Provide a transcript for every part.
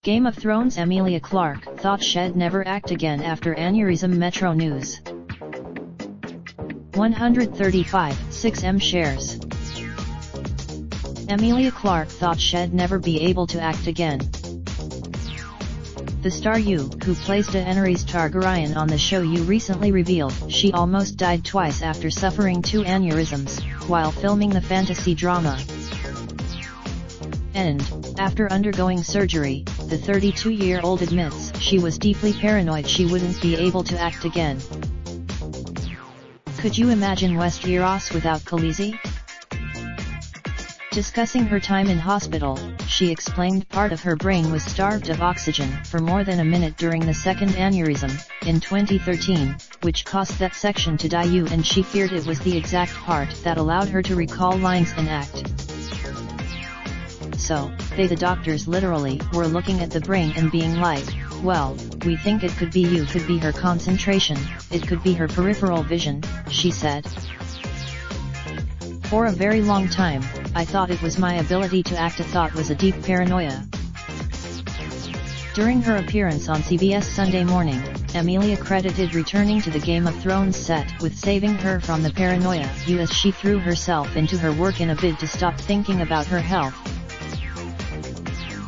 Game of Thrones Emilia Clarke thought she'd never act again after aneurysm. Metro News. 135, 6M shares. Emilia Clarke thought she'd never be able to act again. The star who plays Daenerys Targaryen on the show recently revealed she almost died twice after suffering 2 aneurysms, while filming the fantasy drama. And, after undergoing surgery, the 32-year-old admits she was deeply paranoid she wouldn't be able to act again. Could you imagine Westeros without Khaleesi? Discussing her time in hospital, she explained part of her brain was starved of oxygen for more than a minute during the second aneurysm, in 2013, which caused that section to die and she feared it was the exact part that allowed her to recall lines and act. So, the doctors literally were looking at the brain and being like, well, we think it could be could be her concentration, it could be her peripheral vision, she said. For a very long time, I thought it was my ability to act. I thought was a deep paranoia. During her appearance on CBS Sunday Morning, Emilia credited returning to the Game of Thrones set with saving her from the paranoia as she threw herself into her work in a bid to stop thinking about her health.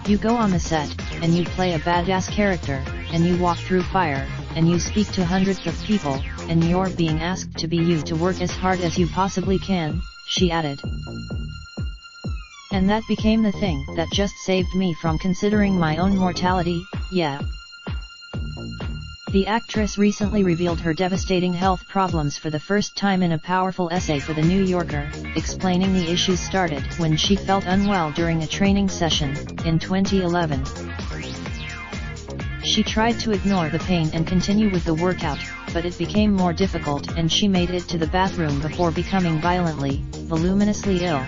You go on the set, and you play a badass character, and you walk through fire, and you speak to hundreds of people, and you're being asked to be you, to work as hard as you possibly can, she added. And that became the thing that just saved me from considering my own mortality, yeah. The actress recently revealed her devastating health problems for the first time in a powerful essay for The New Yorker, explaining the issues started when she felt unwell during a training session, in 2011. She tried to ignore the pain and continue with the workout, but it became more difficult and she made it to the bathroom before becoming violently, voluminously ill.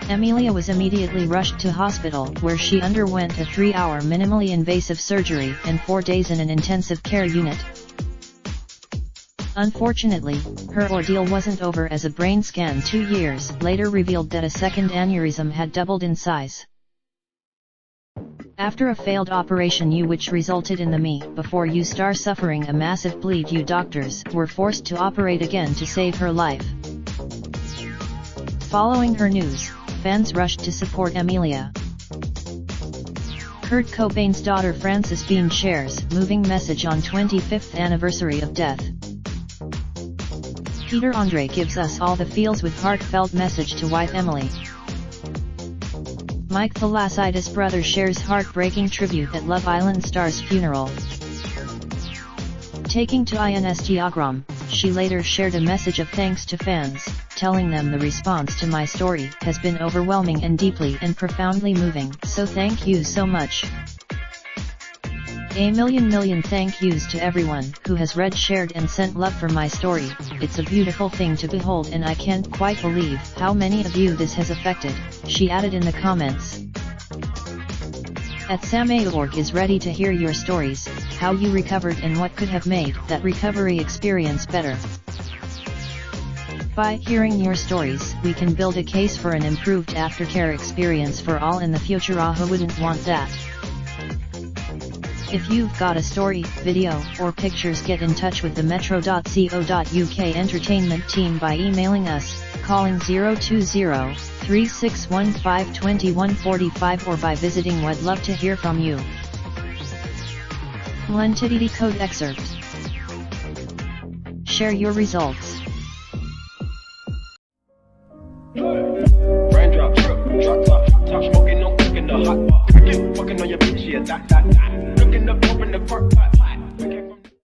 Emilia was immediately rushed to hospital where she underwent a 3-hour minimally invasive surgery and 4 days in an intensive care unit. Unfortunately, her ordeal wasn't over as a brain scan 2 years later revealed that a second aneurysm had doubled in size. After a failed operation which resulted in the me before you star suffering a massive bleed, doctors were forced to operate again to save her life. Following her news, fans rushed to support Emilia. Kurt Cobain's daughter Frances Bean shares moving message on 25th anniversary of death. Peter Andre gives us all the feels with heartfelt message to wife Emily. Mike the Lacidus brother shares heartbreaking tribute at Love Island star's funeral. Taking to Instagram, she later shared a message of thanks to fans, telling them the response to my story has been overwhelming and deeply and profoundly moving, so thank you so much. A million thank yous to everyone who has read, shared and sent love for my story. It's a beautiful thing to behold and I can't quite believe how many of you this has affected, she added in the comments. At Sam.org is ready to hear your stories, how you recovered and what could have made that recovery experience better. By hearing your stories, we can build a case for an improved aftercare experience for all in the future. Who wouldn't want that? If you've got a story, video, or pictures, get in touch with the metro.co.uk entertainment team by emailing us, calling 020-3615-2145 or by visiting We'd Love to Hear From You. Lentidity code excerpt. Share your results. Raindrop, drip, drop top, top smoking, no cooking the hot pot. Fucking on your bitch, yeah, that.